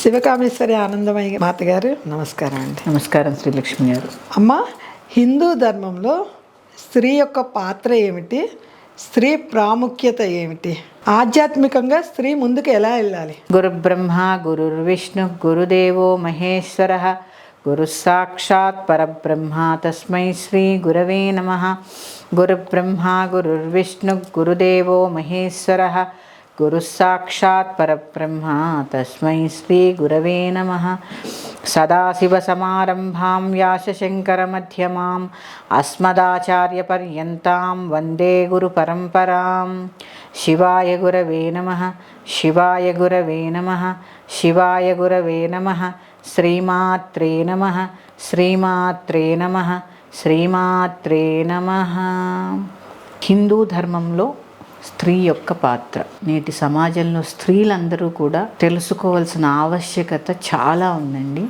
శివకామేశ్వరి ఆనందమయ్య మాతగారు నమస్కారం అండి. నమస్కారం శ్రీలక్ష్మి గారు. అమ్మ, హిందూ ధర్మంలో స్త్రీ యొక్క పాత్ర ఏమిటి, స్త్రీ ప్రాముఖ్యత ఏమిటి, ఆధ్యాత్మికంగా స్త్రీ ముందుకు ఎలా వెళ్ళాలి? గురు బ్రహ్మ గురుర్విష్ణు గురుదేవో మహేశ్వర గురు సాక్షాత్ పరబ్రహ్మ తస్మై శ్రీ గురవే నమః. గురు బ్రహ్మ గురుర్విష్ణు గురుదేవో మహేశ్వర గురు సాక్షాత్ పరబ్రహ్మ తస్మై శ్రీ గురవే నమః. సదాశివసమారంభాం వ్యాసశంకరమధ్యమాం అస్మదాచార్యపర్యంతాం వందే గురుపరంపరాం. శివాయ గురవే నమః. శివాయ గురవే నమః. శివాయ గురవే నమః. శ్రీమాత్రే నమః. శ్రీమాత్రే నమః. శ్రీమాత్రే నమః. హిందూ ధర్మంలో స్త్రీ యొక్క పాత్ర నేటి సమాజంలో స్త్రీలందరూ కూడా తెలుసుకోవాల్సిన ఆవశ్యకత చాలా ఉందండి.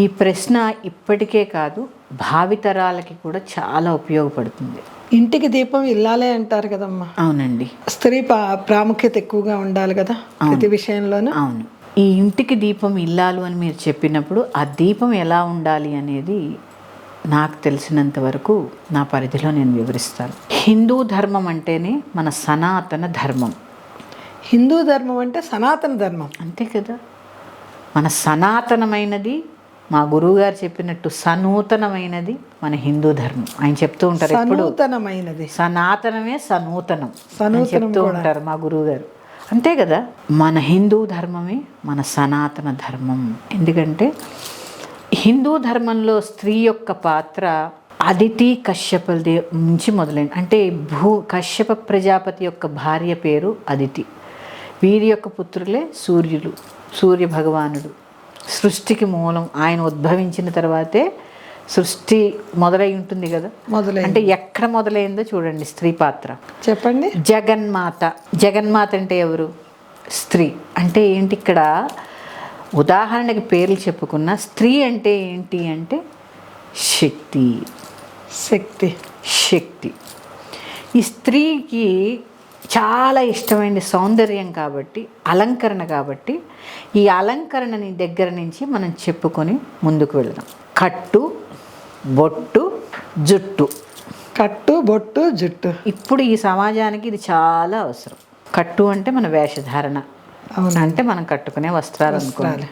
ఈ ప్రశ్న ఇప్పటికే కాదు, భావితరాలకి కూడా చాలా ఉపయోగపడుతుంది. ఇంటికి దీపం ఇల్లాలే అంటారు కదమ్మా. అవునండి, స్త్రీ ప్రాముఖ్యత ఎక్కువగా ఉండాలి కదా ప్రతి విషయంలోనూ. అవును. ఈ ఇంటికి దీపం ఇల్లాలు అని మీరు చెప్పినప్పుడు ఆ దీపం ఎలా ఉండాలి అనేది నాకు తెలిసినంత వరకు నా పరిధిలో నేను వివరిస్తాను. హిందూ ధర్మం అంటేనే మన సనాతన ధర్మం. హిందూ ధర్మం అంటే సనాతన ధర్మం, అంతే కదా. మన సనాతనమైనది, మా గురువుగారు చెప్పినట్టు సనూతనమైనది మన హిందూ ధర్మం. ఆయన చెప్తూ ఉంటారు ఎప్పుడు, సనూతనమైనది, సనాతనమే సనూతనం సనూతనం చెప్తూ ఉంటారు మా గురువుగారు. అంతే కదా, మన హిందూ ధర్మమే మన సనాతన ధర్మం. ఎందుకంటే హిందూ ధర్మంలో స్త్రీ యొక్క పాత్ర అదితి కశ్యప నుంచి మొదలైంది. అంటే కశ్యప ప్రజాపతి యొక్క భార్య పేరు అదితి. వీరి యొక్క పుత్రులే సూర్యులు, సూర్య భగవానుడు. సృష్టికి మూలం ఆయన ఉద్భవించిన తర్వాతే సృష్టి మొదలై ఉంటుంది కదా. అంటే ఎక్కడ మొదలైందో చూడండి స్త్రీ పాత్ర. చెప్పండి. జగన్మాత. జగన్మాత అంటే ఎవరు? స్త్రీ. అంటే ఏంటి, ఇక్కడ ఉదాహరణకి పేర్లు చెప్పుకున్న స్త్రీ అంటే ఏంటి అంటే శక్తి. శక్తి, శక్తి. ఈ స్త్రీకి చాలా ఇష్టమైన సౌందర్యం కాబట్టి, అలంకరణ కాబట్టి, ఈ అలంకరణని దగ్గర నుంచి మనం చెప్పుకొని ముందుకు వెళదాం. కట్టు, బొట్టు, జుట్టు. కట్టు, బొట్టు, జుట్టు. ఇప్పుడు ఈ సమాజానికి ఇది చాలా అవసరం. కట్టు అంటే మన వేషధారణ, అంటే మనం కట్టుకునే వస్త్రాలు అనుకోవాలి.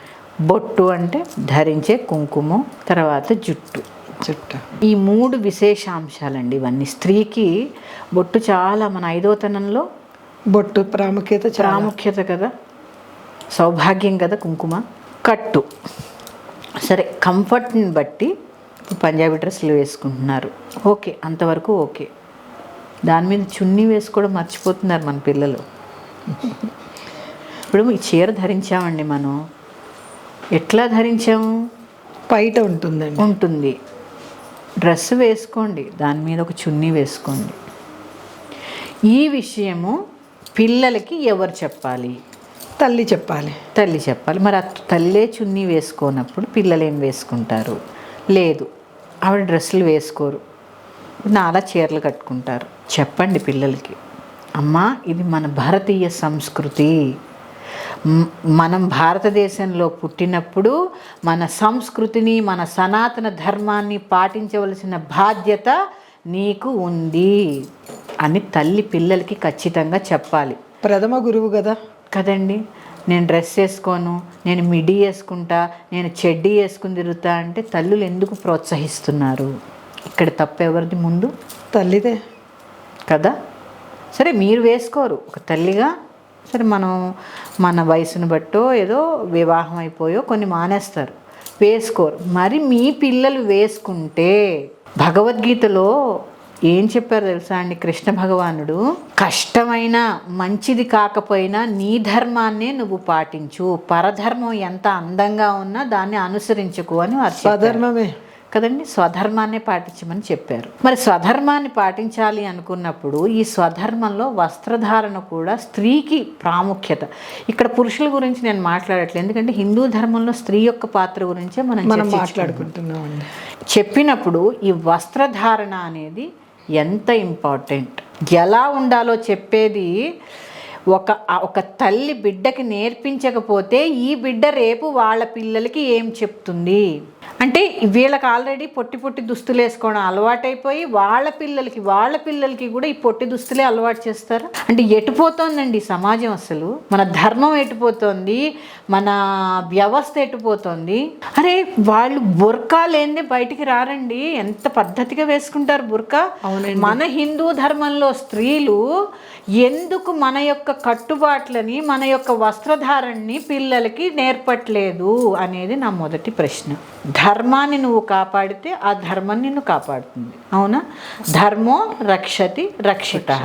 బొట్టు అంటే ధరించే కుంకుమ, తర్వాత జుట్టు. జుట్టు. ఈ మూడు విశేషాంశాలండి ఇవన్నీ. స్త్రీకి బొట్టు చాలా, మన 5వ తనంలో బొట్టు ప్రాముఖ్యత కదా, సౌభాగ్యం కదా కుంకుమ. కట్టు సరే, కంఫర్ట్ని బట్టి పంజాబీ డ్రెస్సులు వేసుకుంటున్నారు, ఓకే, అంతవరకు ఓకే. దాని మీద చున్నీ వేసుకోవడం మర్చిపోతున్నారు మన పిల్లలు. ఇప్పుడు ఈ చీర ధరించామండి, మనం ఎట్లా ధరించాము? బయట ఉంటుంది. డ్రెస్ వేసుకోండి, దాని మీద ఒక చున్నీ వేసుకోండి. ఈ విషయము పిల్లలకి ఎవరు చెప్పాలి? తల్లి చెప్పాలి. తల్లి చెప్పాలి. మరి ఆ తల్లే చున్నీ వేసుకోనప్పుడు పిల్లలు ఏం వేసుకుంటారు? లేదు, ఆవిడ డ్రెస్సులు వేసుకోరు, నాలా చీరలు కట్టుకుంటారు. చెప్పండి పిల్లలకి, అమ్మా ఇది మన భారతీయ సంస్కృతి. మనం భారతదేశంలో పుట్టినప్పుడు మన సంస్కృతిని, మన సనాతన ధర్మాన్ని పాటించవలసిన బాధ్యత నీకు ఉంది అని తల్లి పిల్లలకి ఖచ్చితంగా చెప్పాలి. ప్రథమ గురువు కదా కదండి. నేను డ్రెస్ వేసుకోను, నేను మిడి వేసుకుంటా, నేను చెడ్డీ వేసుకుని తిరుగుతా అంటే తల్లులు ఎందుకు ప్రోత్సహిస్తున్నారు? ఇక్కడ తప్పు ఎవరిది? ముందు తల్లిదే కదా. సరే, మీరు వేసుకోరు ఒక తల్లిగా, సరే మనం మన వయసును బట్టో ఏదో వివాహం అయిపోయో కొన్ని మానేస్తారు, వేసుకోరు. మరి మీ పిల్లలు వేసుకుంటే, భగవద్గీతలో ఏం చెప్పారు తెలుసా అండి? కృష్ణ భగవానుడు, కష్టమైన మంచిది కాకపోయినా నీ ధర్మాన్నే నువ్వు పాటించు, పరధర్మం ఎంత అందంగా ఉన్నా దాన్ని అనుసరించుకో అని. స్వధర్మమే కదండి, స్వధర్మాన్ని పాటించమని చెప్పారు. మరి స్వధర్మాన్ని పాటించాలి అనుకున్నప్పుడు ఈ స్వధర్మంలో వస్త్రధారణ కూడా స్త్రీకి ప్రాముఖ్యత. ఇక్కడ పురుషుల గురించి నేను మాట్లాడట్లేదు, ఎందుకంటే హిందూ ధర్మంలో స్త్రీ యొక్క పాత్ర గురించే మనం మాట్లాడుకుంటున్నాం. చెప్పినప్పుడు ఈ వస్త్రధారణ అనేది ఎంత ఇంపార్టెంట్, ఎలా ఉండాలో చెప్పేది ఒక తల్లి బిడ్డకి నేర్పించకపోతే ఈ బిడ్డ రేపు వాళ్ళ పిల్లలకి ఏం చెప్తుంది? అంటే వీళ్ళకి ఆల్రెడీ పొట్టి పొట్టి దుస్తులు వేసుకోవడం అలవాటైపోయి వాళ్ళ పిల్లలకి కూడా ఈ పొట్టి దుస్తులే అలవాటు చేస్తారు. అంటే ఎటుపోతోందండి సమాజం? అసలు మన ధర్మం ఎటుపోతోంది, మన వ్యవస్థ ఎటుపోతోంది? అరే వాళ్ళు బుర్కా లేనిదే బయటికి రారండి. ఎంత పద్ధతిగా వేసుకుంటారు బుర్కా. మన హిందూ ధర్మంలో స్త్రీలు ఎందుకు మన యొక్క కట్టుబాట్లని, మన యొక్క వస్త్రధారణని పిల్లలకి నేర్పట్లేదు అనేది నా మొదటి ప్రశ్న. ధర్మాన్ని నువ్వు కాపాడితే ఆ ధర్మం నిన్ను కాపాడుతుంది. అవునా? ధర్మో రక్షతి రక్షితః.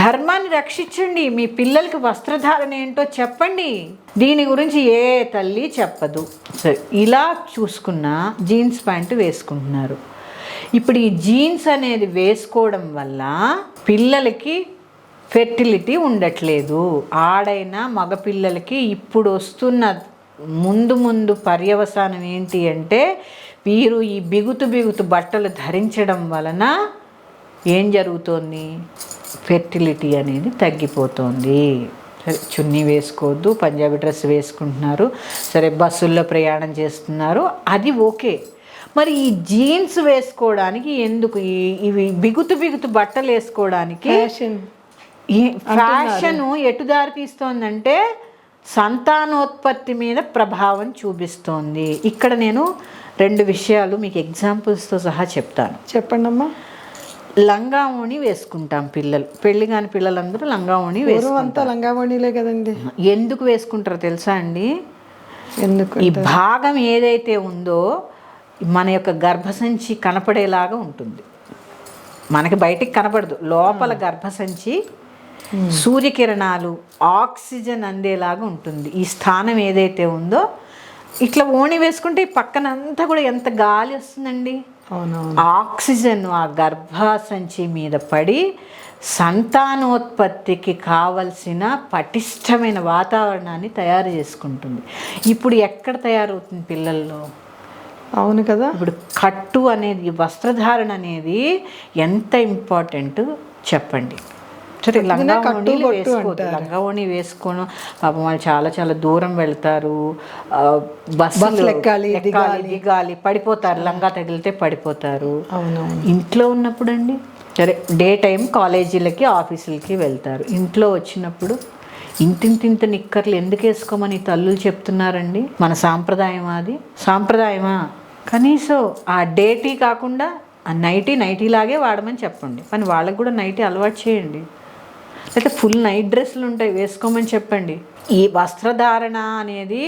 ధర్మాన్ని రక్షించండి. మీ పిల్లలకి వస్త్రధారణ ఏంటో చెప్పండి. దీని గురించి ఏ తల్లి చెప్పదు. సరే, ఇలా చూసుకున్నా జీన్స్ ప్యాంటు వేసుకుంటున్నారు. ఇప్పుడు ఈ జీన్స్ అనేది వేసుకోవడం వల్ల పిల్లలకి ఫెర్టిలిటీ ఉండట్లేదు. ఆడైనా మగపిల్లలకి ఇప్పుడు వస్తున్న ముందు పర్యవసానం ఏంటి అంటే వీరు ఈ బిగుతు బట్టలు ధరించడం వలన ఏం జరుగుతోంది? ఫెర్టిలిటీ అనేది తగ్గిపోతుంది. సరే, చున్నీ వేసుకోవద్దు, పంజాబీ డ్రెస్ వేసుకుంటున్నారు, సరే బస్సుల్లో ప్రయాణం చేస్తున్నారు, అది ఓకే. మరి ఈ జీన్స్ వేసుకోవడానికి ఎందుకు? ఇవి బిగుతు బట్టలు వేసుకోవడానికి ఫ్యాషన్ ఎటు దారి తీస్తోందంటే సంతానోత్పత్తి మీద ప్రభావం చూపిస్తోంది. ఇక్కడ నేను 2 విషయాలు మీకు ఎగ్జాంపుల్స్తో సహా చెప్తాను. చెప్పండి అమ్మా. లంగా ఓణి వేసుకుంటాం పిల్లలు, పెళ్లి కాని పిల్లలందరూ లంగా ఓణి అంతా లంగా ఓణిలే కదండి. ఎందుకు వేసుకుంటారో తెలుసా అండి? ఎందుకు? ఈ భాగం ఏదైతే ఉందో మన యొక్క గర్భసంచి కనపడేలాగా ఉంటుంది. మనకి బయటికి కనపడదు, లోపల గర్భసంచి సూర్యకిరణాలు, ఆక్సిజన్ అందేలాగా ఉంటుంది. ఈ స్థానం ఏదైతే ఉందో ఇట్లా ఓణి వేసుకుంటే ఈ పక్కనంతా కూడా ఎంత గాలి వస్తుందండి. ఆక్సిజన్ ఆ గర్భసంచి మీద పడి సంతానోత్పత్తికి కావలసిన పటిష్టమైన వాతావరణాన్ని తయారు చేసుకుంటుంది. ఇప్పుడు ఎక్కడ తయారవుతుంది పిల్లల్లో? అవును కదా. ఇప్పుడు కట్టు అనేది, వస్త్రధారణ అనేది ఎంత ఇంపార్టెంట్ చెప్పండి. సరే, లంగా ఓణీలు వేసుకోవద్దు. లంగా ఓణి వేసుకోను పాపం వాళ్ళు చాలా దూరం వెళ్తారు, బస్సు దిగాలి, పడిపోతారు, లంగా తగిలితే పడిపోతారు. ఇంట్లో ఉన్నప్పుడు అండి, సరే డే టైం కాలేజీలకి ఆఫీసులకి వెళ్తారు, ఇంట్లో వచ్చినప్పుడు ఇంతింత నిక్కర్లు ఎందుకు వేసుకోమని తల్లులు చెప్తున్నారండి? మన సాంప్రదాయం అది. సాంప్రదాయమా? కనీసం ఆ డేటీ కాకుండా ఆ నైటీలాగే వాడమని చెప్పండి. కానీ వాళ్ళకి కూడా నైటీ అలవాటు చేయండి. లేకపోతే ఫుల్ నైట్ డ్రెస్సులు ఉంటాయి, వేసుకోమని చెప్పండి. ఈ వస్త్రధారణ అనేది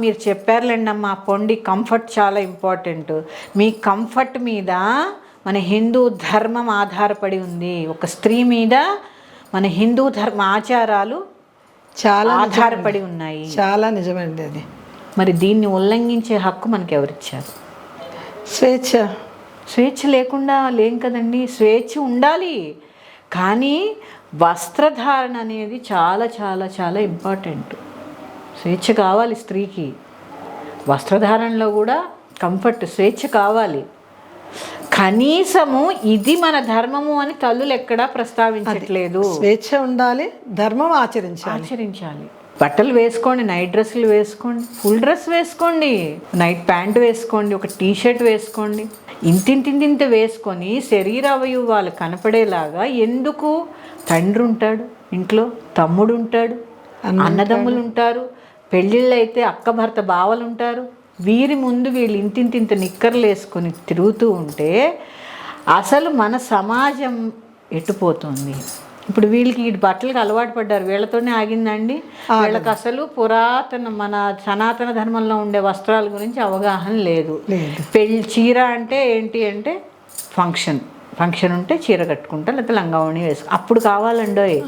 మీరు చెప్పారులేండి అమ్మా, పొండి కంఫర్ట్ చాలా ఇంపార్టెంట్. మీ కంఫర్ట్ మీద మన హిందూ ధర్మం ఆధారపడి ఉంది. ఒక స్త్రీ మీద మన హిందూ ధర్మ ఆచారాలు చాలా ఆధారపడి ఉన్నాయి. చాలా నిజమండి అది. మరి దీన్ని ఉల్లంఘించే హక్కు మనకి ఎవరిచ్చారు? స్వేచ్ఛ లేకుండా లేం కదండి. స్వేచ్ఛ ఉండాలి, కానీ వస్త్రధారణ అనేది చాలా ఇంపార్టెంట్. స్వేచ్ఛ కావాలి స్త్రీకి. వస్త్రధారణలో కూడా కంఫర్ట్, స్వేచ్ఛ కావాలి. కనీసము ఇది మన ధర్మము అని తల్లులు ఎక్కడా ప్రస్తావించట్లేదు. స్వేచ్ఛ ఉండాలి, ధర్మం ఆచరించాలి. బట్టలు వేసుకోండి, నైట్ డ్రెస్సులు వేసుకోండి, ఫుల్ డ్రెస్ వేసుకోండి, నైట్ ప్యాంట్ వేసుకోండి, ఒక టీషర్ట్ వేసుకోండి. ఇంతింత వేసుకొని శరీర అవయవాలు కనపడేలాగా ఎందుకు? తండ్రి ఉంటాడు ఇంట్లో, తమ్ముడు ఉంటాడు, అన్నదమ్ములు ఉంటారు, పెళ్ళిళ్ళు అయితే అక్క భర్త బావలు ఉంటారు. వీరి ముందు వీళ్ళు ఇంతింత నిక్కర్లు వేసుకొని తిరుగుతూ ఉంటే అసలు మన సమాజం ఎటుపోతుంది? ఇప్పుడు వీళ్ళకి ఈ బట్టలకు అలవాటు పడ్డారు, వీళ్ళతోనే ఆగిందండి. వీళ్ళకి అసలు పురాతన మన సనాతన ధర్మంలో ఉండే వస్త్రాల గురించి అవగాహన లేదు. చీర అంటే ఏంటి అంటే ఫంక్షన్ ఉంటే చీర కట్టుకుంటా, లేకపోతే లంగావణి వేసుకో. అప్పుడు కావాలండి,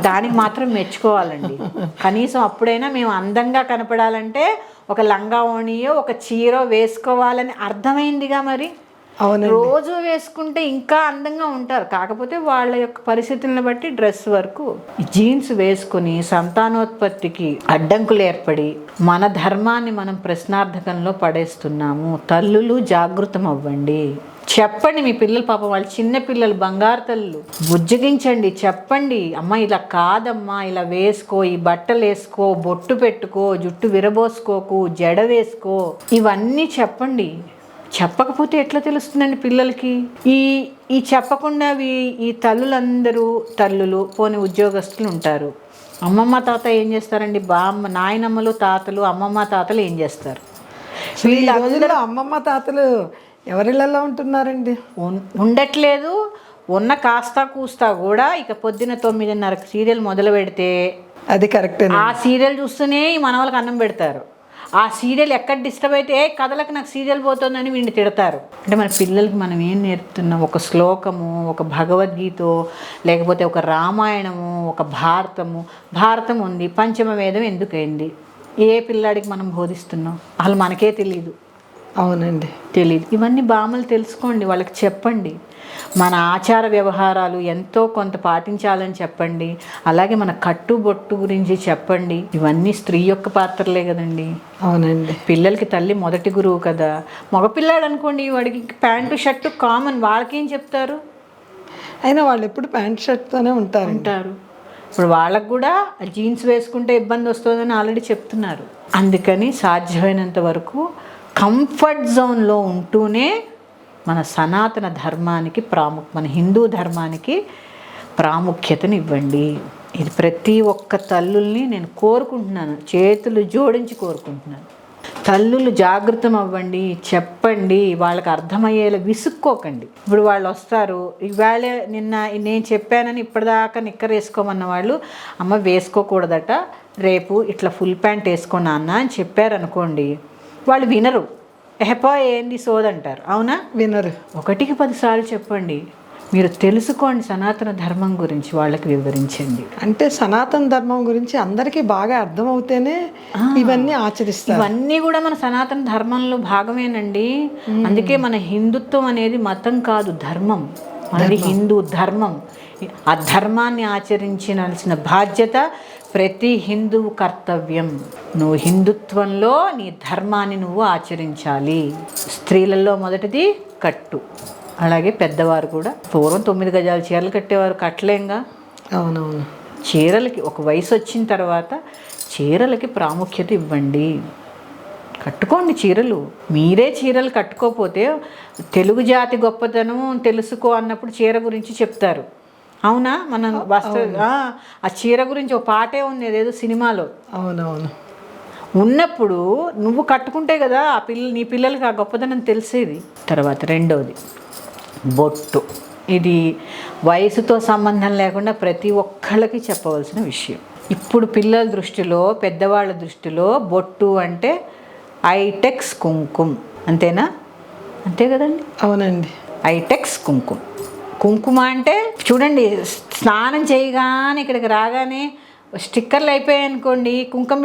దానికి మాత్రం మెచ్చుకోవాలండి. కనీసం అప్పుడైనా మేము అందంగా కనపడాలంటే ఒక లంగావణియో ఒక చీర వేసుకోవాలని అర్థమైందిగా. మరి రోజు వేసుకుంటే ఇంకా అందంగా ఉంటారు, కాకపోతే వాళ్ళ యొక్క పరిస్థితులను బట్టి డ్రెస్ వరకు. జీన్స్ వేసుకుని సంతానోత్పత్తికి అడ్డంకులు ఏర్పడి మన ధర్మాన్ని మనం ప్రశ్నార్థకంలో పడేస్తున్నాము. తల్లులు జాగృతం అవ్వండి. చెప్పండి మీ పిల్లలు, పాపం వాళ్ళు చిన్న పిల్లలు, బంగారు తల్లు, బుజ్జగించండి, చెప్పండి, అమ్మ ఇలా కాదమ్మా, ఇలా వేసుకో, ఈ బట్టలు వేసుకో, బొట్టు పెట్టుకో, జుట్టు విరబోసుకోకు, జడ వేసుకో, ఇవన్నీ చెప్పండి. చెప్పకపోతే ఎట్లా తెలుస్తుందండి పిల్లలకి? ఈ చెప్పకుండా ఈ తల్లులు పోని ఉద్యోగస్తులు ఉంటారు. అమ్మమ్మ తాత ఏం చేస్తారండి? నాయనమ్మలు తాతలు, అమ్మమ్మ తాతలు ఏం చేస్తారు? వీళ్ళందరూ అమ్మమ్మ తాతలు ఎవరిళ్ళల్లో ఉంటున్నారండి? ఉండట్లేదు. ఉన్న కాస్తా కూస్తా కూడా ఇక పొద్దున 9:30 సీరియల్ మొదలు పెడితే అది కరెక్టే. ఆ సీరియల్ చూస్తూనే ఈ మనవలకు అన్నం పెడతారు. ఆ సీరియల్ ఎక్కడ డిస్టర్బ్ అయితే కథలకు నాకు సీరియల్ పోతుందని వీడిని తిడతారు. అంటే మన పిల్లలకి మనం ఏం నేర్పుతున్నాం? ఒక శ్లోకము, ఒక భగవద్గీతో, లేకపోతే ఒక రామాయణము, ఒక భారతం ఉంది, పంచమ వేదం ఎందుకైంది? ఏ పిల్లాడికి మనం బోధిస్తున్నాం? అసలు మనకే తెలియదు. అవునండి, తెలియదు. ఇవన్నీ బామ్మలు తెలుసుకోండి, వాళ్ళకి చెప్పండి. మన ఆచార వ్యవహారాలు ఎంతో కొంత పాటించాలని చెప్పండి. అలాగే మన కట్టుబొట్టు గురించి చెప్పండి. ఇవన్నీ స్త్రీ యొక్క పాత్రలే కదండి. అవునండి. పిల్లలకి తల్లి మొదటి గురువు కదా. మగపిల్లాడు అనుకోండి, వాడికి ప్యాంటు షర్టు కామన్, వాళ్ళకేం చెప్తారు? అయినా వాళ్ళు ఎప్పుడు ప్యాంట్ షర్ట్తోనే ఉంటారు. ఇప్పుడు వాళ్ళకు కూడా జీన్స్ వేసుకుంటే ఇబ్బంది వస్తుందని ఆల్రెడీ చెప్తున్నారు. అందుకని సాధ్యమైనంత వరకు కంఫర్ట్ జోన్లో ఉంటూనే మన సనాతన ధర్మానికి మన హిందూ ధర్మానికి ప్రాముఖ్యతను ఇవ్వండి. ఇది ప్రతి ఒక్క తల్లుల్ని నేను కోరుకుంటున్నాను, చేతులు జోడించి కోరుకుంటున్నాను. తల్లులు జాగృతం అవ్వండి, చెప్పండి, వాళ్ళకి అర్థమయ్యేలా విసుక్కోకండి. ఇప్పుడు వాళ్ళు వస్తారు, ఇవాళ నిన్న నేను చెప్పానని ఇప్పటిదాకా నిక్కర్ వేసుకోమన్న వాళ్ళు, అమ్మ వేసుకోకూడదట, రేపు ఇట్లా ఫుల్ ప్యాంట్ వేసుకోనా అన్న అని చెప్పారనుకోండి, వాళ్ళు వినరు. ఎహపా ఏంది సోదంటారు. అవునా? వినరు. 1కి 10 సార్లు చెప్పండి. మీరు తెలుసుకోండి సనాతన ధర్మం గురించి, వాళ్ళకి వివరించండి. అంటే సనాతన ధర్మం గురించి అందరికీ బాగా అర్థమవుతేనే ఇవన్నీ ఆచరిస్తారు. ఇవన్నీ కూడా మన సనాతన ధర్మంలో భాగమేనండి. అందుకే మన హిందుత్వం అనేది మతం కాదు, ధర్మం. మనది హిందూ ధర్మం. ఆ ధర్మాన్ని ఆచరించాల్సిన బాధ్యత ప్రతి హిందువు కర్తవ్యం. నువ్వు హిందుత్వంలో నీ ధర్మాన్ని నువ్వు ఆచరించాలి. స్త్రీలలో మొదటిది కట్టు. అలాగే పెద్దవారు కూడా పూర్వం 9 గజాల చీరలు కట్టేవారు, కట్టలేంగా. అవునవును. చీరలకి ఒక వయసు వచ్చిన తర్వాత చీరలకి ప్రాముఖ్యత ఇవ్వండి. కట్టుకోండి చీరలు. మీరే చీరలు కట్టుకోకపోతే తెలుగు జాతి గొప్పతనం తెలుసుకో అన్నప్పుడు చీర గురించి చెప్తారు. అవునా? మనం ఆ చీర గురించి ఒక పాటే ఉంది ఏదేదో సినిమాలో. అవునవును. ఉన్నప్పుడు నువ్వు కట్టుకుంటే కదా నీ పిల్లలకి ఆ గొప్పతనం తెలిసేది. తర్వాత రెండవది బొట్టు. ఇది వయసుతో సంబంధం లేకుండా ప్రతి ఒక్కళ్ళకి చెప్పవలసిన విషయం. ఇప్పుడు పిల్లల దృష్టిలో, పెద్దవాళ్ళ దృష్టిలో బొట్టు అంటే ఐటెక్స్ కుంకుమ, అంతేనా? అంతే కదండి. అవునండి. ఐటెక్స్ కుంకుమ అంటే చూడండి, స్నానం చేయగానే ఇక్కడికి రాగానే స్టిక్కర్లు అయిపోయాయి అనుకోండి, కుంకుమ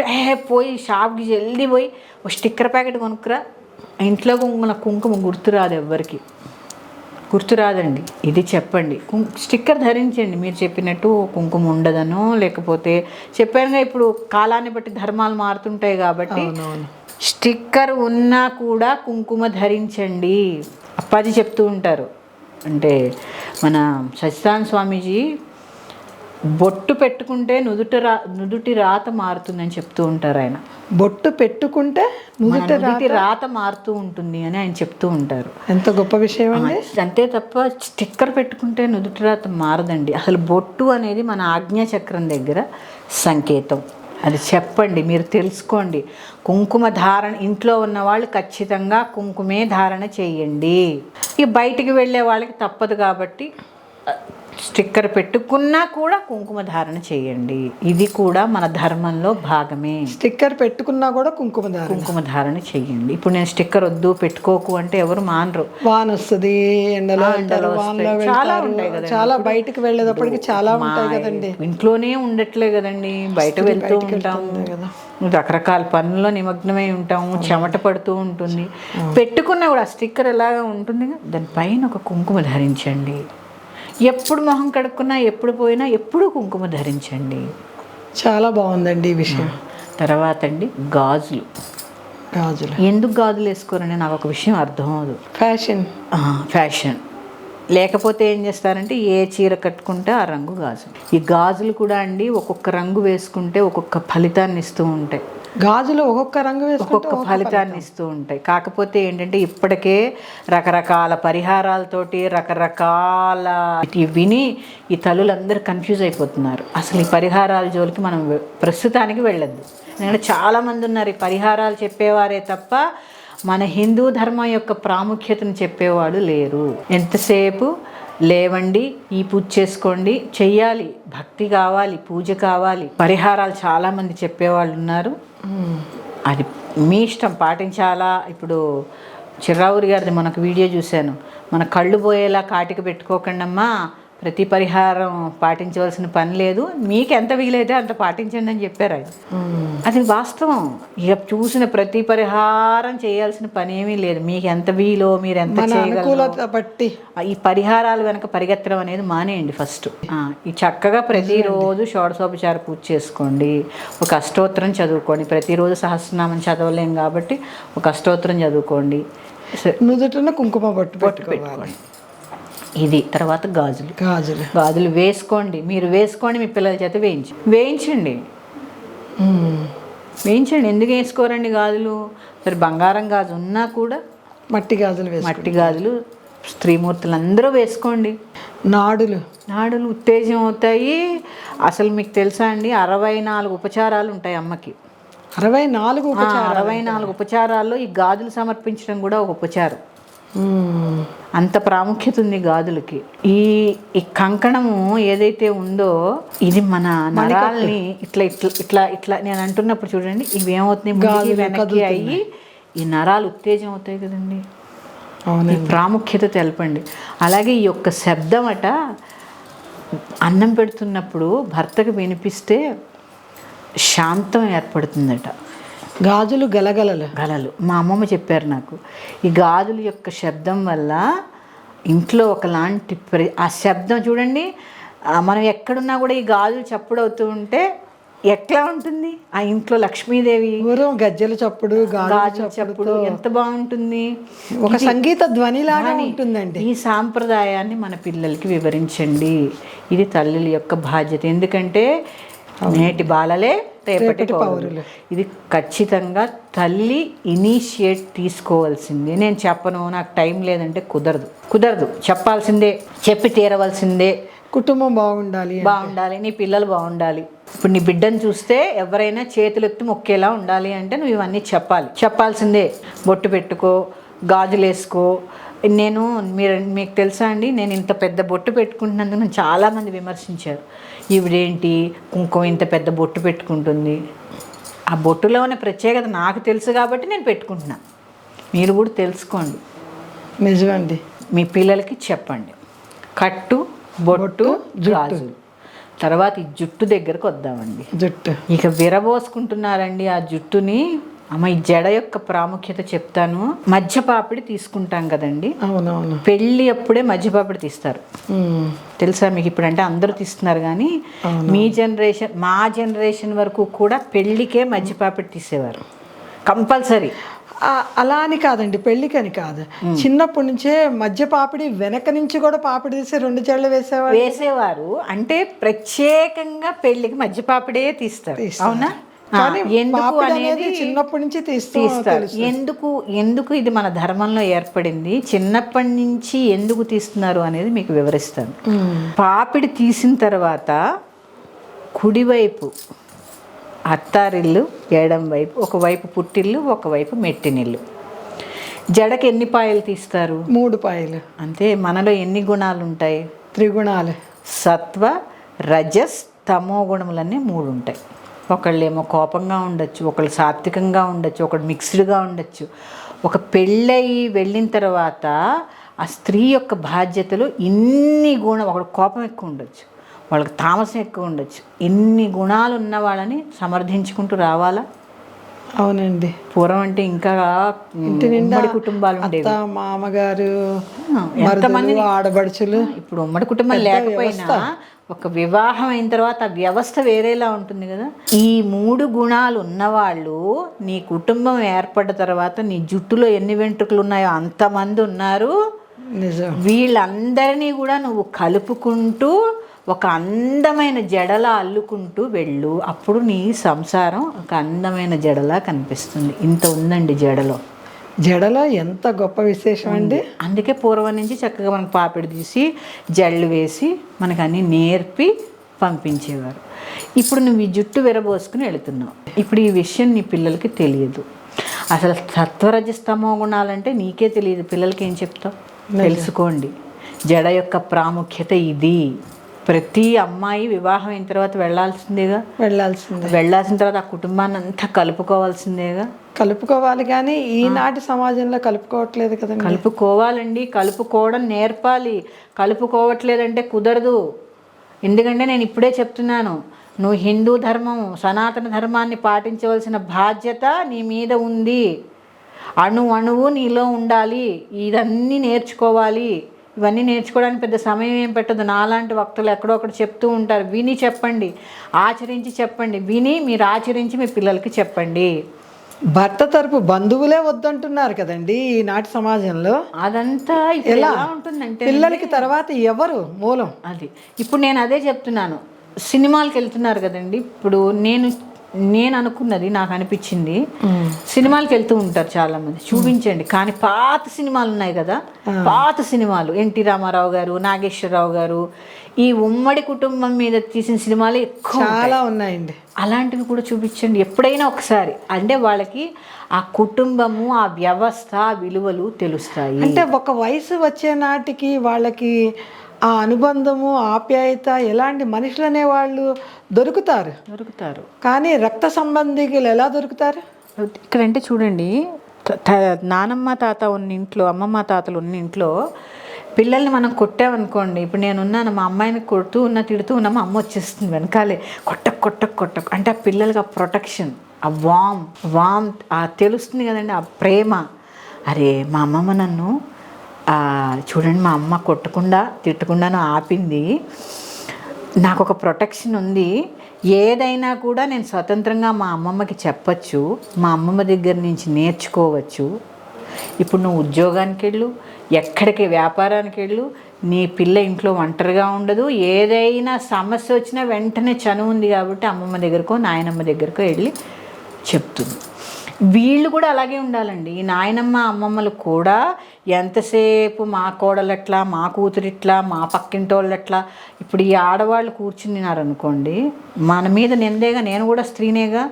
పోయి షాప్కి జల్దీ పోయి ఒక స్టిక్కర్ ప్యాకెట్ కొనుక్కురా. ఇంట్లో కుంకుమ గుర్తురాదు, ఎవ్వరికి గుర్తురాదండి. ఇది చెప్పండి, స్టిక్కర్ ధరించండి. మీరు చెప్పినట్టు కుంకుమ ఉండదనో, లేకపోతే చెప్పానుగా ఇప్పుడు కాలాన్ని బట్టి ధర్మాలు మారుతుంటాయి కాబట్టి స్టిక్కర్ ఉన్నా కూడా కుంకుమ ధరించండి. అప్పాజీ చెప్తూ ఉంటారు, అంటే మన సత్యనారాయణ స్వామీజీ, బొట్టు పెట్టుకుంటే నుదుటి రాత మారుతుందని చెప్తూ ఉంటారు ఆయన. బొట్టు పెట్టుకుంటే నుదుటి రాత మారుతూ ఉంటుంది అని ఆయన చెప్తూ ఉంటారు. ఎంత గొప్ప విషయం అండి. అంతే తప్ప స్టిక్కర్ పెట్టుకుంటే నుదుటి రాత మారదండి. అసలు బొట్టు అనేది మన ఆజ్ఞాచక్రం దగ్గర సంకేతం. అది చెప్పండి, మీరు తెలుసుకోండి. కుంకుమ ధారణ ఇంట్లో ఉన్న వాళ్ళు ఖచ్చితంగా కుంకుమే ధారణ చేయండి. ఇక బయటికి వెళ్ళే వాళ్ళకి తప్పదు కాబట్టి స్టిక్కర్ పెట్టుకున్నా కూడా కుంకుమ ధారణ చేయండి. ఇది కూడా మన ధర్మంలో భాగమే. స్టిక్కర్ పెట్టుకున్నా కూడా కుంకుమ ధారణ చేయండి. ఇప్పుడు నేను స్టిక్కర్ వద్దు పెట్టుకోకు అంటే ఎవరు మానరు. వాన వస్తుంది, ఎండలో చాలా ఉంటాయి కదా, చాలా బయటకు వెళ్ళేటప్పటికి చాలా ఉంటాయి కదండి. ఇంట్లోనే ఉండట్లే కదండి, బయట వెళ్తూ ఉంటాం, రకరకాల పనుల్లో నిమగ్నమై ఉంటాము, చెమట పడుతూ ఉంటుంది. పెట్టుకున్నా కూడా స్టిక్కర్ ఎలాగా ఉంటుంది, దానిపైన ఒక కుంకుమ ధరించండి. ఎప్పుడు మొహం కడుక్కున్నా, ఎప్పుడు పోయినా ఎప్పుడు కుంకుమ ధరించండి. చాలా బాగుందండి ఈ విషయం. తర్వాత అండి గాజులు. గాజులు ఎందుకు గాజులు వేసుకోరని నాకు ఒక విషయం అర్థం అవ్వదు. ఫ్యాషన్. ఫ్యాషన్. లేకపోతే ఏం చేస్తారంటే ఏ చీర కట్టుకుంటే ఆ రంగు గాజులు. ఈ గాజులు కూడా అండి ఒక్కొక్క రంగు వేసుకుంటే ఒక్కొక్క ఫలితాన్ని ఇస్తూ ఉంటాయి. గాజులు ఒక్కొక్క రంగు వేసుకుంటే ఒక్కొక్క ఫలితాన్ని ఇస్తూ ఉంటాయి. కాకపోతే ఏంటంటే ఇప్పటికే రకరకాల పరిహారాలతోటి రకరకాల విని ఈ తల్లులందరూ కన్ఫ్యూజ్ అయిపోతున్నారు. అసలు ఈ పరిహారాల జోలికి మనం ప్రస్తుతానికి వెళ్ళొద్దు. ఎందుకంటే చాలామంది ఉన్నారు ఈ పరిహారాలు చెప్పేవారే తప్ప మన హిందూ ధర్మం యొక్క ప్రాముఖ్యతను చెప్పేవాడు లేరు. ఎంతసేపు లేవండి, ఈ పూజ చేసుకోండి, చెయ్యాలి, భక్తి కావాలి, పూజ కావాలి, పరిహారాలు చాలామంది చెప్పేవాళ్ళు ఉన్నారు. అది మీ ఇష్టం, పాటించాలా. ఇప్పుడు చిర్రావూరి గారిది మనకు వీడియో చూశాను, మన కళ్ళు పోయేలా కాటికి పెట్టుకోకండమ్మా, ప్రతి పరిహారం పాటించవలసిన పని లేదు, మీకు ఎంత వీలైతే అంత పాటించండి అని చెప్పారు ఆయన. అది వాస్తవం. ఇక చూసిన ప్రతి పరిహారం చేయాల్సిన పని ఏమీ లేదు. మీకు ఎంత వీలో మీరు ఎంత చేయగలరు బట్టి ఈ పరిహారాలు వెనక పరిగెత్తడం అనేది మానేయండి ఫస్ట్. ఈ చక్కగా ప్రతిరోజు షోడశోపచార పూజ చేసుకోండి, ఒక అష్టోత్తరం చదువుకోండి. ప్రతిరోజు సహస్రనామం చదవలేం కాబట్టి ఒక అష్టోత్తరం చదువుకోండి, నుదుటిన కుంకుమ బొట్టు పెట్టుకోవాలి. ఇది తర్వాత గాజులు వేసుకోండి. మీరు వేసుకోండి, మీ పిల్లల చేత వేయించండి. ఎందుకు వేసుకోరండి గాజులు? మరి బంగారం గాజు ఉన్నా కూడా మట్టి గాజులు స్త్రీమూర్తులు అందరూ వేసుకోండి. నాడులు ఉత్తేజం అవుతాయి. అసలు మీకు తెలుసా అండి 64 ఉపచారాలు ఉంటాయి అమ్మకి. 64 ఉపచారాల్లో ఈ గాజులు సమర్పించడం కూడా ఒక ఉపచారం. అంత ప్రాముఖ్యత ఉంది గాజులకి. ఈ కంకణము ఏదైతే ఉందో ఇది మన నరాల్ని ఇట్లా ఇట్లా ఇట్లా ఇట్లా నేను అంటున్నప్పుడు చూడండి, ఇవి ఏమవుతున్నాయి, వెనక్కి అయ్యి ఈ నరాలు ఉత్తేజం అవుతాయి కదండి. ఈ ప్రాముఖ్యత తెలపండి. అలాగే ఈ యొక్క శబ్దం అట అన్నం పెడుతున్నప్పుడు భర్తకు వినిపిస్తే శాంతం ఏర్పడుతుందట. గాజులు గలగలలు. మా అమ్మమ్మ చెప్పారు నాకు. ఈ గాజుల యొక్క శబ్దం వల్ల ఇంట్లో ఒకలాంటి ఆ శబ్దం చూడండి, మనం ఎక్కడున్నా కూడా ఈ గాజులు చప్పుడు అవుతూ ఉంటే ఎట్లా ఉంటుంది ఆ ఇంట్లో? లక్ష్మీదేవి గజ్జల చప్పుడు, గాజుల చప్పుడు ఎంత బాగుంటుంది, ఒక సంగీత ధ్వనిలాగా ఉంటుందండి. ఈ సాంప్రదాయాన్ని మన పిల్లలకి వివరించండి. ఇది తల్లుల యొక్క బాధ్యత. ఎందుకంటే నేటి బాలలే రేపటి పౌరులు. ఇది ఖచ్చితంగా తల్లి ఇనిషియేట్ తీసుకోవాల్సిందే. నేను చెప్పను, నాకు టైం లేదంటే కుదరదు. చెప్పాల్సిందే, చెప్పి తీరవలసిందే. కుటుంబం బాగుండాలి, నీ పిల్లలు బాగుండాలి. ఇప్పుడు నీ బిడ్డను చూస్తే ఎవరైనా చేతులెత్తి మొక్కేలా ఉండాలి అంటే నువ్వు ఇవన్నీ చెప్పాల్సిందే. బొట్టు పెట్టుకో, గాజులు వేసుకో. మీకు తెలుసా అండి, నేను ఇంత పెద్ద బొట్టు పెట్టుకుంటున్నందుకు నన్ను చాలామంది విమర్శించారు. ఈవిడేంటి కుంకుమ ఇంత పెద్ద బొట్టు పెట్టుకుంటుంది. ఆ బొట్టులో ఉన్న ప్రత్యేకత నాకు తెలుసు కాబట్టి నేను పెట్టుకుంటున్నా. మీరు కూడా తెలుసుకోండి. నిజమండి. మీ పిల్లలకి చెప్పండి. కట్టు, బొట్టు, గాజులు. తర్వాత ఈ జుట్టు దగ్గరకు వద్దామండి. ఇక విరబోసుకుంటున్నారండి ఆ జుట్టుని. అమ్మ, ఈ జడ యొక్క ప్రాముఖ్యత చెప్తాను. మధ్యపాపిడి తీసుకుంటాం కదండి. అవునవును. పెళ్ళి అప్పుడే మధ్యపాపిడి తీస్తారు, తెలుసా మీకు? ఇప్పుడు అంటే అందరూ తీస్తున్నారు కానీ మా జనరేషన్ వరకు కూడా పెళ్ళికే మధ్యపాపిడి తీసేవారు కంపల్సరీ. అలా అని కాదండి, పెళ్ళికని కాదు, చిన్నప్పటి నుంచే మధ్యపాపిడి వెనక నుంచి కూడా పాపిడి తీసి 2 జడలు వేసేవారు. అంటే ప్రత్యేకంగా పెళ్ళికి మధ్యపాపిడే తీస్తారు. అవునా? ఎందుకు అనేది చిన్నప్పటి నుంచి తీస్తారు. ఎందుకు ఇది మన ధర్మంలో ఏర్పడింది, చిన్నప్పటి నుంచి ఎందుకు తీస్తున్నారు అనేది మీకు వివరిస్తాను. పాపిడి తీసిన తర్వాత కుడివైపు అత్తారిల్లు, ఎడం వైపు ఒకవైపు పుట్టిల్లు, ఒకవైపు మెట్టినిల్లు. జడకి ఎన్ని పాయలు తీస్తారు? 3 పాయలు. అంతే. మనలో ఎన్ని గుణాలు ఉంటాయి? 3 గుణాలు. సత్వ, రజస్, తమో గుణములన్నీ 3 ఉంటాయి. ఒకళ్ళేమో కోపంగా ఉండొచ్చు, ఒకళ్ళు సాత్వికంగా ఉండొచ్చు, ఒకళ్ళు మిక్స్డ్గా ఉండొచ్చు. ఒక పెళ్ళయి వెళ్ళిన తర్వాత ఆ స్త్రీ యొక్క బాధ్యతలు ఇన్ని ఒకడు కోపం ఎక్కువ ఉండొచ్చు, వాళ్ళకి తామసం ఎక్కువ ఉండొచ్చు. ఇన్ని గుణాలు ఉన్న వాళ్ళని సమర్థించుకుంటూ రావాలా? అవునండి. పూర్వం అంటే ఇంకా ఇంటి నిండా ఉమ్మడి కుటుంబాలు ఉండేవి. అత్త, మామగారు, ఎంతమంది మరుదులు, ఆడబడుచులు. ఇప్పుడు ఉమ్మడి కుటుంబం లేకపోయినా ఒక వివాహం అయిన తర్వాత ఆ వ్యవస్థ వేరేలా ఉంటుంది కదా. ఈ 3 గుణాలు ఉన్నవాళ్ళు నీ కుటుంబం ఏర్పడ్డ తర్వాత నీ జుట్టులో ఎన్ని వెంట్రుకలు ఉన్నాయో అంతమంది ఉన్నారు. నిజం. వీళ్ళందరినీ కూడా నువ్వు కలుపుకుంటూ ఒక అందమైన జడలా అల్లుకుంటూ వెళ్ళు. అప్పుడు నీ సంసారం ఒక అందమైన జడలా కనిపిస్తుంది. ఇంత ఉందండి జడలో. జడలో ఎంత గొప్ప విశేషం అండి. అందుకే పూర్వం నుంచి చక్కగా మనకు పాపిడి తీసి జళ్ళు వేసి మనకు అన్నీ నేర్పి పంపించేవారు. ఇప్పుడు నువ్వు ఈ జుట్టు విరబోసుకుని వెళుతున్నావు. ఇప్పుడు ఈ విషయం నీ పిల్లలకి తెలియదు. అసలు సత్వరజస్తమో గుణాలంటే నీకే తెలియదు, పిల్లలకి ఏం చెప్తావు? తెలుసుకోండి, జడ యొక్క ప్రాముఖ్యత ఇది. ప్రతి అమ్మాయి వివాహం అయిన తర్వాత వెళ్ళాల్సిన తర్వాత ఆ కుటుంబాన్ని అంతా కలుపుకోవాల్సిందేగా. కలుపుకోవాలి, కానీ ఈనాటి సమాజంలో కలుపుకోవట్లేదు కదండి. కలుపుకోవాలండి, కలుపుకోవడం నేర్పాలి. కలుపుకోవట్లేదంటే కుదరదు. ఎందుకంటే నేను ఇప్పుడే చెప్తున్నాను, నువ్వు హిందూ ధర్మం, సనాతన ధర్మాన్ని పాటించవలసిన బాధ్యత నీ మీద ఉంది. అణువు నీలో ఉండాలి. ఇదన్నీ నేర్చుకోవాలి. ఇవన్నీ నేర్చుకోవడానికి పెద్ద సమయం ఏం పెట్టదు. నాలాంటి వక్తలు ఎక్కడో ఒకటి చెప్తూ ఉంటారు. విని చెప్పండి, ఆచరించి చెప్పండి. విని మీరు ఆచరించి మీ పిల్లలకి చెప్పండి. భర్త తరపు బంధువులే వద్దంటున్నారు కదండి ఈనాటి సమాజంలో. అదంతా ఎలా ఉంటుందంటే పిల్లలకి తర్వాత ఎవరు మూలం? అది ఇప్పుడు నేను అదే చెప్తున్నాను. సినిమాలకు వెళ్తున్నారు కదండి. ఇప్పుడు నేను అనుకున్నది, నాకు అనిపించింది, సినిమాలకు వెళ్తూ ఉంటారు చాలామంది, చూపించండి. కానీ పాత సినిమాలు ఉన్నాయి కదా, పాత సినిమాలు, ఎన్టీ రామారావు గారు, నాగేశ్వరరావు గారు, ఈ ఉమ్మడి కుటుంబం మీద తీసిన సినిమాలు ఎక్కువ చాలా ఉన్నాయండి. అలాంటివి కూడా చూపించండి ఎప్పుడైనా ఒకసారి. అంటే వాళ్ళకి ఆ కుటుంబము, ఆ వ్యవస్థ, విలువలు తెలుస్తాయి. అంటే ఒక వయసు వచ్చే నాటికి వాళ్ళకి ఆ అనుబంధము, ఆప్యాయత, ఎలాంటి మనుషులు అనేవాళ్ళు దొరుకుతారు. కానీ రక్త సంబంధికులు ఎలా దొరుకుతారు? ఇక్కడంటే చూడండి, నానమ్మ తాత ఉన్న ఇంట్లో, అమ్మమ్మ తాతలు ఉన్న ఇంట్లో పిల్లల్ని మనం కొట్టామనుకోండి. ఇప్పుడు నేనున్నాను, మా అమ్మాయిని కొడుతూ ఉన్నా తిడుతూ ఉన్నా, మా అమ్మ వచ్చేస్తుంది వెనకాలే, కొట్టకు అంటే ఆ పిల్లలకి ఆ ప్రొటెక్షన్, ఆ వామ్ ఆ తెలుస్తుంది కదండి, ఆ ప్రేమ. అరే మా అమ్మమ్మ నన్ను చూడండి, మా అమ్మ కొట్టకుండా తిట్టకుండాను ఆపింది, నాకు ఒక ప్రొటెక్షన్ ఉంది. ఏదైనా కూడా నేను స్వతంత్రంగా మా అమ్మమ్మకి చెప్పచ్చు, మా అమ్మమ్మ దగ్గర నుంచి నేర్చుకోవచ్చు. ఇప్పుడు నువ్వు ఉద్యోగానికి వెళ్ళు, ఎక్కడికి వ్యాపారానికి వెళ్ళు, నీ పిల్ల ఇంట్లో ఒంటరిగా ఉండదు. ఏదైనా సమస్య వచ్చినా వెంటనే చనువు ఉంది కాబట్టి అమ్మమ్మ దగ్గరకో నాయనమ్మ దగ్గరకో వెళ్ళి చెప్తుంది. వీళ్ళు కూడా అలాగే ఉండాలండి. ఈ నాయనమ్మ అమ్మమ్మలు కూడా ఎంతసేపు మా కోడలట్లా, మా కూతురిట్లా, మా పక్కింటోళ్ళట్లా. ఇప్పుడు ఈ ఆడవాళ్ళు కూర్చున్నారనుకోండి, మన మీద నిందేగా, నేను కూడా స్త్రీనేగా.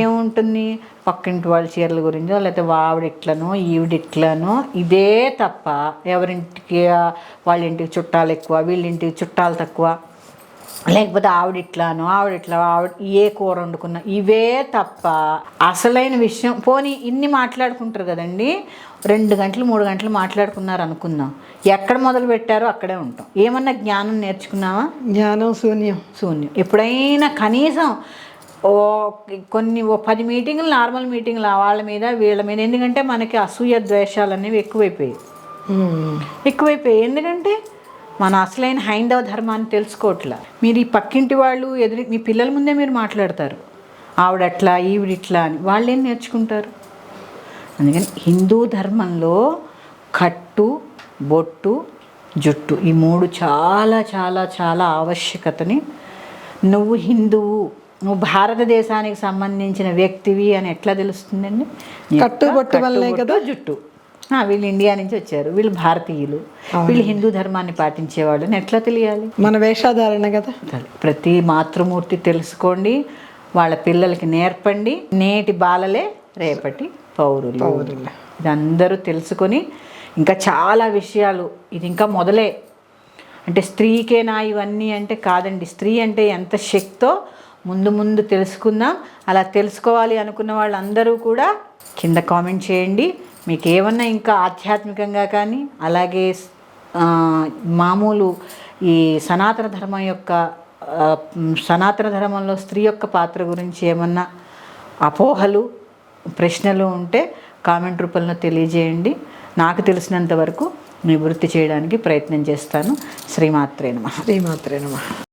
ఏముంటుంది, పక్కింటి వాళ్ళ చీరల గురించో, లేకపోతే వావిడిట్లనో ఈవిడిట్లనో, ఇదే తప్ప ఎవరింటికి వాళ్ళ ఇంటికి చుట్టాలు ఎక్కువ, వీళ్ళింటికి చుట్టాలు తక్కువ, లేకపోతే ఆవిడ ఏ కూర వండుకున్నా, ఇవే తప్ప అసలైన విషయం. పోనీ ఇన్ని మాట్లాడుకుంటారు కదండి, 2 గంటలు 3 గంటలు మాట్లాడుకున్నారు అనుకుందాం, ఎక్కడ మొదలు పెట్టారో అక్కడే ఉంటాం. ఏమన్నా జ్ఞానం నేర్చుకున్నావా? జ్ఞానం శూన్యం. ఎప్పుడైనా కనీసం 10 మీటింగులు, నార్మల్ మీటింగులు వాళ్ళ మీద వీళ్ళ మీద. ఎందుకంటే మనకి అసూయ ద్వేషాలు అనేవి ఎక్కువైపోయాయి. ఎందుకంటే మన అసలైన హైందవ ధర్మాన్ని తెలుసుకోవట్లా. మీరు ఈ పక్కింటి వాళ్ళు మీ పిల్లల ముందే మీరు మాట్లాడతారు, ఆవిడట్లా ఈవిడిట్లా అని. వాళ్ళు ఏం నేర్చుకుంటారు? అందుకని హిందూ ధర్మంలో కట్టు, బొట్టు, జుట్టు, ఈ 3 చాలా చాలా చాలా ఆవశ్యకతని. నువ్వు హిందువు, నువ్వు భారతదేశానికి సంబంధించిన వ్యక్తివి అని ఎట్లా తెలుస్తుందండి? కట్టుబొట్టు వల్లే కదా. జుట్టు, వీళ్ళు ఇండియా నుంచి వచ్చారు, వీళ్ళు భారతీయులు, వీళ్ళు హిందూ ధర్మాన్ని పాటించేవాళ్ళు అని ఎట్లా తెలియాలి? మన వేషధారణ కదా. ప్రతి మాతృమూర్తి తెలుసుకోండి, వాళ్ళ పిల్లలకి నేర్పండి. నేటి బాలలే రేపటి పౌరులు. ఇది అందరూ తెలుసుకొని, ఇంకా చాలా విషయాలు, ఇది ఇంకా మొదలే. అంటే స్త్రీకేనా ఇవన్నీ అంటే కాదండి. స్త్రీ అంటే ఎంత శక్తో ముందు తెలుసుకుందాం. అలా తెలుసుకోవాలి అనుకున్న వాళ్ళందరూ కూడా కింద కామెంట్ చేయండి. మీకు ఏమన్నా ఇంకా ఆధ్యాత్మికంగా కానీ, అలాగే మామూలు ఈ సనాతన ధర్మంలో స్త్రీ యొక్క పాత్ర గురించి ఏమన్నా అపోహలు ప్రశ్నలు ఉంటే కామెంట్ రూపంలో తెలియజేయండి. నాకు తెలిసినంత వరకు నివృత్తి చేయడానికి ప్రయత్నం చేస్తాను. శ్రీమాత్రే నమః. శ్రీమాత్రే నమః.